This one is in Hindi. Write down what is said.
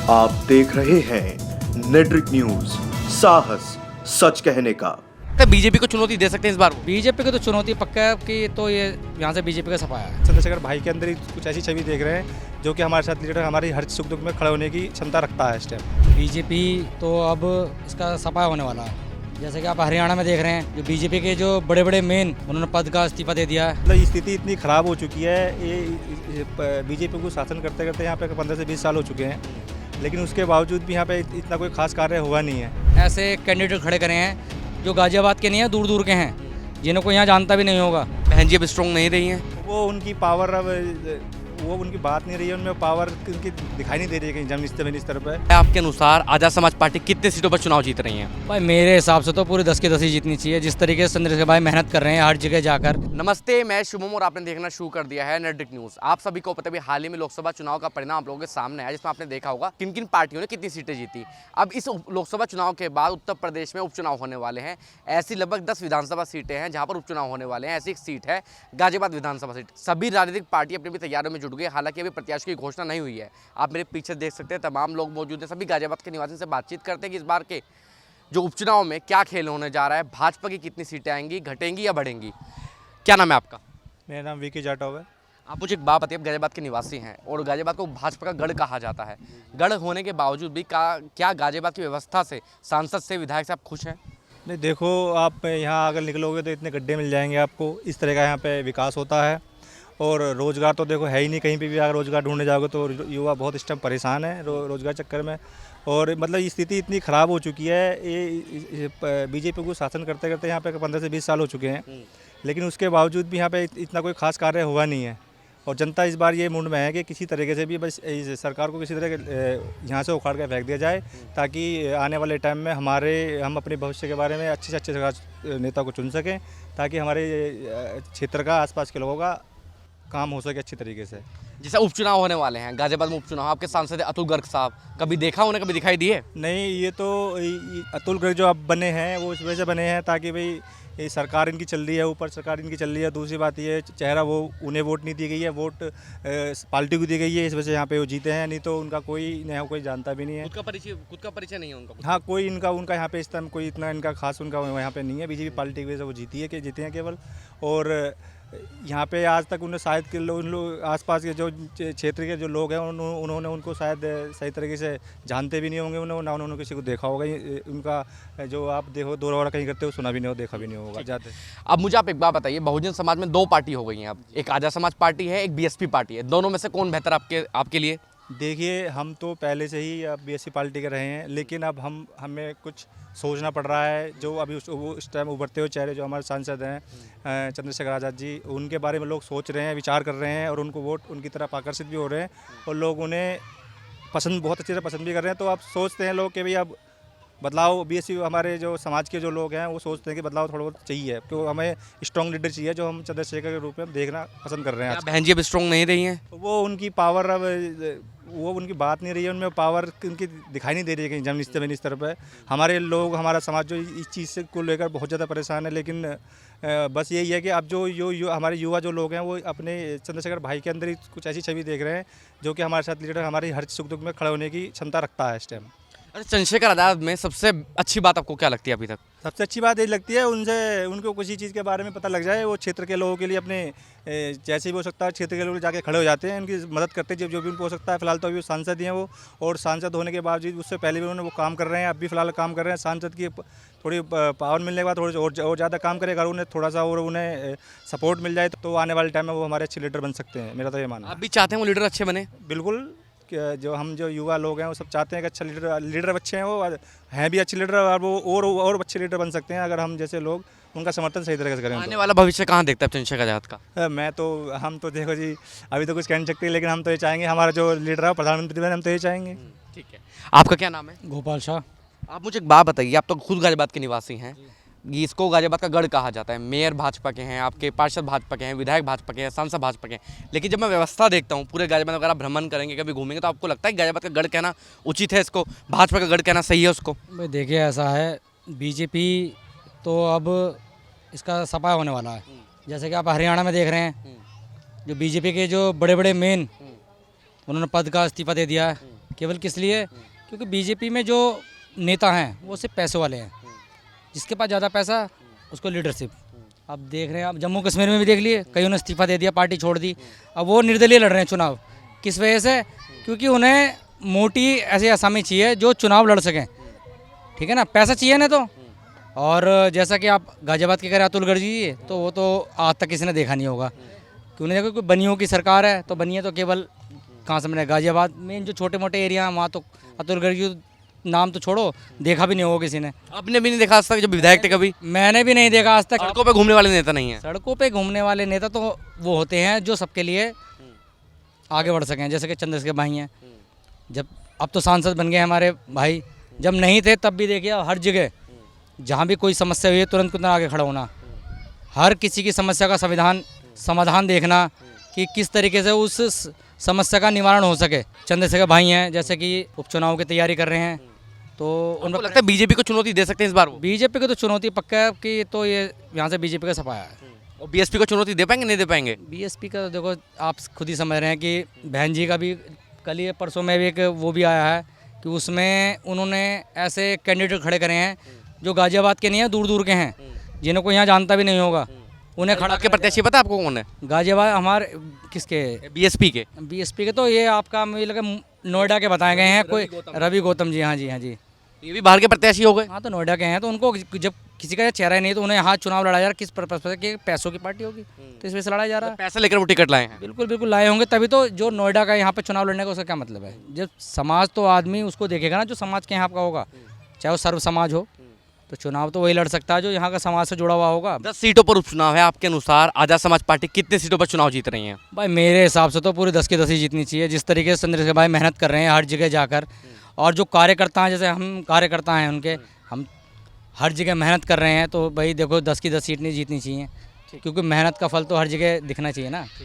आप देख रहे हैं नेट्रिक न्यूज, साहस सच कहने का। बीजेपी को चुनौती दे सकते हैं इस बार? बीजेपी को तो चुनौती पक्का है कि तो ये यहाँ से बीजेपी का सफाया है। चंद्रशेखर भाई के अंदर ही कुछ ऐसी छवि देख रहे हैं जो कि हमारे साथ लीडर हमारी हर सुख दुख में खड़े होने की क्षमता रखता है इस टाइम। बीजेपी तो अब इसका सफाया होने वाला है। जैसे कि आप हरियाणा में देख रहे हैं, जो बीजेपी के जो बड़े बड़े मेन उन्होंने पद का इस्तीफा दे दिया है। मतलब स्थिति इतनी खराब हो चुकी है, ये बीजेपी को शासन करते करते यहाँ पे 15 से 20 साल हो चुके हैं, लेकिन उसके बावजूद भी यहाँ पे इतना कोई खास कार्य हुआ नहीं है। ऐसे कैंडिडेट खड़े करे हैं जो गाजियाबाद के नहीं है, दूर दूर के हैं, जिन्हें को यहाँ जानता भी नहीं होगा। बहन जी अब स्ट्रॉन्ग नहीं रही हैं? वो उनकी पावर अब वो उनकी बात नहीं रही है, उनमें पावर उनकी दिखाई नहीं दे रही है कहीं जमीन स्तर पर। आपके अनुसार आजाद समाज पार्टी कितने सीटों पर चुनाव जीत रही है? भाई मेरे हिसाब से तो पूरी 10 की 10 ही जीतनी चाहिए, जिस तरीके से चंद्रशेखर भाई मेहनत कर रहे हैं हर जगह जाकर। नमस्ते, मैं शुभम और आपने देखना शुरू कर दिया है नेट्रिक न्यूज। आप सभी को पता है हाल ही में लोकसभा चुनाव का परिणाम आप लोगों के सामने आया, जिसमें आपने देखा होगा किन किन पार्टियों ने कितनी सीटें जीती। अब इस लोकसभा चुनाव के बाद उत्तर प्रदेश में उपचुनाव होने वाले हैं। ऐसी लगभग 10 विधानसभा सीटें हैं जहां पर उपचुनाव होने वाले हैं। ऐसी एक सीट है गाजियाबाद विधानसभा सीट। सभी राजनीतिक पार्टी अपनी भी तैयारियों में जुट गई, हालांकि अभी प्रत्याशी की घोषणा नहीं हुई है। आप मेरे पीछे देख सकते हैं तमाम लोग मौजूद हैं। सभी गाजियाबाद के निवासियों से बातचीत करते हैं कि इस बार के जो उपचुनाव में क्या खेल होने जा रहा है, भाजपा की कितनी सीटें आएंगी, घटेंगी या बढ़ेंगी। क्या नाम है आपका? मेरा नाम वीके जाटव है। आप मुझे एक बात बताइए, आप गाजियाबाद के निवासी हैं और गाजियाबाद को भाजपा का गढ़ कहा जाता है। गढ़ होने के बावजूद भी क्या गाजियाबाद की व्यवस्था से, सांसद से, विधायक से आप खुश हैं? नहीं, देखो आप यहाँ अगर निकलोगे तो इतने गड्ढे मिल जाएंगे आपको। इस तरह का यहाँ पे विकास होता है और रोज़गार तो देखो है ही नहीं कहीं पे भी। अगर रोज़गार ढूंढने जाओगे तो युवा बहुत इस टाइम परेशान है रोज़गार चक्कर में। और मतलब स्थिति इतनी ख़राब हो चुकी है, ये बीजेपी को शासन करते करते यहाँ पे 15 से 20 साल हो चुके हैं, लेकिन उसके बावजूद भी यहाँ पे इतना कोई खास कार्य हुआ नहीं है। और जनता इस बार ये मूड में है कि किसी तरीके से भी बस इस सरकार को किसी तरह के यहाँ से उखाड़ कर फेंक दिया जाए, ताकि आने वाले टाइम में हम अपने भविष्य के बारे में अच्छे से अच्छे नेता को चुन सकें, ताकि हमारे क्षेत्र का, आसपास के लोगों का काम हो सके अच्छी तरीके से। जैसे उपचुनाव होने वाले हैं गाजियाबाद में, उपचुनाव आपके सांसद अतुल गर्ग साहब, कभी देखा उन्हें, कभी दिखाई दिए? नहीं, ये तो अतुल गर्ग जो अब बने हैं वो इस वजह से बने हैं ताकि भाई ये सरकार इनकी चल रही है, ऊपर सरकार इनकी चल रही है। दूसरी बात ये चेहरा वो उन्हें वोट नहीं दी गई है, वोट पार्टी को दी गई है, इस वजह से यहाँ पे वो जीते हैं। नहीं तो उनका कोई जानता भी नहीं है। खुद का परिचय नहीं है उनका? हाँ, कोई उनका यहाँ पे इस टाइम कोई इतना इनका खास उनका यहाँ पे नहीं है। बीजेपी पार्टी की वजह से वो जीते हैं केवल। और यहाँ पे आज तक उन्हें शायद के लोग आसपास के जो क्षेत्र के जो लोग हैं उन्होंने उनको शायद सही तरीके से जानते भी नहीं होंगे, ना उन्होंने किसी को देखा होगा। उनका जो आप देखो दौरा वौरा कहीं करते हो सुना भी नहीं हो, देखा भी नहीं होगा जाते। अब मुझे आप एक बात बताइए, बहुजन समाज में 2 पार्टी हो गई हैं अब, एक आजाद समाज पार्टी है, एक बीएसपी पार्टी है। दोनों में से कौन बेहतर आपके लिए? देखिए, हम तो पहले से ही बीएसपी पार्टी के रहे हैं, लेकिन अब हमें कुछ सोचना पड़ रहा है। जो अभी उस टाइम उभरते हुए चेहरे जो हमारे सांसद हैं चंद्रशेखर आज़ाद जी, उनके बारे में लोग सोच रहे हैं, विचार कर रहे हैं और उनको वोट उनकी तरफ आकर्षित भी हो रहे हैं और लोग उन्हें बहुत अच्छी तरह पसंद भी कर रहे हैं। तो अब सोचते हैं लोग कि भाई अब बदलाव, बीएसपी हमारे जो समाज के जो लोग हैं वो सोचते हैं कि बदलाव थोड़ा बहुत चाहिए, क्योंकि हमें स्ट्रॉन्ग लीडर चाहिए, जो हम चंद्रशेखर के रूप में देखना पसंद कर रहे हैं। बहन जी अब स्ट्रॉन्ग नहीं रही हैं? वो उनकी पावर अब वो उनकी बात नहीं रही है, उनमें पावर उनकी दिखाई नहीं दे रही है कहीं जमीन स्तर पर। हमारे लोग, हमारा समाज जो इस चीज़ से को लेकर बहुत ज़्यादा परेशान है, लेकिन बस यही है कि अब जो हमारे युवा जो लोग हैं वो अपने चंद्रशेखर भाई के अंदर ही कुछ ऐसी छवि देख रहे हैं जो कि हमारे साथ लीडर हमारी हर सुख दुख में खड़े होने की क्षमता रखता है इस टाइम। अरे चंद्रशेखर आज़ाद में सबसे अच्छी बात आपको क्या लगती है अभी तक? सबसे अच्छी बात ये लगती है उनको किसी चीज़ के बारे में पता लग जाए, वो क्षेत्र के लोगों के लिए अपने जैसे भी हो सकता है क्षेत्र के लोग जाके खड़े हो जाते हैं, उनकी मदद करते हैं जो भी उनको हो सकता है। फिलहाल तो अभी सांसद ही हैं वो, और सांसद होने के बावजूद उससे पहले भी उन्होंने वो काम कर रहे हैं, अब भी फिलहाल काम कर रहे हैं। सांसद की थोड़ी पावर मिलने के बाद थोड़ी और ज़्यादा काम करेगा, उन्हें थोड़ा सा और उन्हें सपोर्ट मिल जाए तो आने वाले टाइम में वो हमारे अच्छे लीडर बन सकते हैं। मेरा तो ये मानना है। आप भी चाहते हैं वो लीडर अच्छे बने? बिल्कुल, जो युवा लोग हैं वो सब चाहते हैं कि अच्छा लीडर अच्छे हैं, वो हैं भी अच्छे लीडर, और वो और अच्छे लीडर बन सकते हैं अगर हम जैसे लोग उनका समर्थन सही तरीके से करें। आने वाला भविष्य कहाँ देखता है चंद्रशेखर आज़ाद का? हम तो देखो जी, अभी तो कुछ कह नहीं सकते, लेकिन हम तो ये चाहेंगे, हमारा जो लीडर है प्रधानमंत्री बने, हम तो ये चाहेंगे। ठीक है, आपका क्या नाम है? गोपाल शाह। आप मुझे एक बात बताइए, आप तो खुद गाजियाबाद के निवासी हैं, इसको गाजियाबाद का गढ़ कहा जाता है। मेयर भाजपा के हैं, आपके पार्षद भाजपा के हैं, विधायक भाजपा के हैं, सांसद भाजपा के हैं, लेकिन जब मैं व्यवस्था देखता हूँ पूरे गाजियाबाद वगैरह भ्रमण करेंगे, कभी घूमेंगे, तो आपको लगता है कि गाजियाबाद का गढ़ कहना उचित है, इसको भाजपा का गढ़ कहना सही है उसको? भाई देखिए, ऐसा है, बीजेपी तो अब इसका सफाया होने वाला है। जैसे कि आप हरियाणा में देख रहे हैं, जो बीजेपी के जो बड़े बड़े मेन उन्होंने पद का इस्तीफा दे दिया है। केवल किस लिए? क्योंकि बीजेपी में जो नेता हैं वो सिर्फ पैसों वाले हैं, जिसके पास ज़्यादा पैसा उसको लीडरशिप। अब देख रहे हैं, आप जम्मू कश्मीर में भी देख लिए, कईयों ने इस्तीफा दे दिया, पार्टी छोड़ दी, अब वो निर्दलीय लड़ रहे हैं चुनाव। किस वजह से? क्योंकि उन्हें मोटी ऐसी आसामी चाहिए जो चुनाव लड़ सकें, ठीक है ना, पैसा चाहिए ना। तो और जैसा कि आप गाजियाबाद के कह रहे हैं अतुल गर्ग जी, तो वो तो आज तक किसी ने देखा नहीं होगा। क्यों नहीं देखा? कोई बनियों की सरकार है, तो बनिए तो केवल कहाँ से बने? गाजियाबाद में जो छोटे मोटे एरिया हैं वहाँ तो अतुल गर्ग जी नाम तो छोड़ो, देखा भी नहीं होगा किसी ने। आपने भी नहीं देखा आज तक जब विधायक थे कभी? मैंने भी नहीं देखा आज तक। सड़कों पे घूमने वाले नेता नहीं है। सड़कों पे घूमने वाले नेता तो वो होते हैं जो सबके लिए आगे बढ़ सकें, जैसे कि चंद्रशेखर भाई हैं। जब अब तो सांसद बन गए हमारे भाई, जब नहीं थे तब भी देखिए हर जगह जहाँ भी कोई समस्या हुई है तुरंत तुरंत आगे खड़ा होना, हर किसी की समस्या का समाधान देखना कि किस तरीके से उस समस्या का निवारण हो सके। चंद्रशेखर भाई हैं, जैसे कि उपचुनाव की तैयारी कर रहे हैं, तो उनको लगता है बीजेपी को चुनौती दे सकते हैं इस बार वो? बीजेपी को तो चुनौती पक्का है कि तो ये यहाँ से बीजेपी का सफाया है। और बीएसपी को चुनौती दे पाएंगे नहीं दे पाएंगे? बीएसपी का तो देखो आप खुद ही समझ रहे हैं कि बहन जी का भी कल ही परसों में भी एक वो भी आया है कि उसमें उन्होंने ऐसे कैंडिडेट खड़े करे हैं जो गाजियाबाद के नहीं हैं, दूर दूर के हैं, जिन्हें कोई यहाँ जानता भी नहीं होगा, उन्हें खड़ा के प्रत्याशी पता आपको कौन है? गाजियाबाद हमारे किसके? बीएसपी के। बीएसपी के तो ये आपका मुझे लगा नोएडा के बताए गए हैं, कोई रवि गौतम जी। हाँ जी, हाँ जी, ये भी बाहर के प्रत्याशी हो गए। हाँ तो नोएडा के हैं, तो उनको जब किसी का चेहरा ही नहीं तो उन्हें यहाँ चुनाव लड़ा जा रहा, किस पर्पज पर? कि पैसों की पार्टी होगी, तो इस वजह से लड़ाया जा रहा है। पैसा लेकर वो टिकट लाए हैं। बिल्कुल बिल्कुल लाए होंगे, तभी तो जो नोएडा का यहाँ पे चुनाव लड़ने का उसका क्या मतलब है? जब समाज तो आदमी उसको देखेगा ना जो समाज के यहाँ का होगा, चाहे वो सर्व समाज हो, तो चुनाव तो वही लड़ सकता है जो यहाँ का समाज से जुड़ा हुआ होगा। 10 सीटों पर उपचुनाव है, आपके अनुसार आज़ाद समाज पार्टी कितने सीटों पर चुनाव जीत रही है? भाई मेरे हिसाब से तो पूरी 10 की 10 ही जीतनी चाहिए। जिस तरीके से चंद्रशेखर भाई मेहनत कर रहे हैं हर जगह जाकर, और जो कार्यकर्ता हैं, जैसे हम कार्यकर्ता हैं उनके, हम हर जगह मेहनत कर रहे हैं, तो भाई देखो 10 की 10 सीट नहीं जीतनी चाहिए, क्योंकि मेहनत का फल तो हर जगह दिखना चाहिए ना।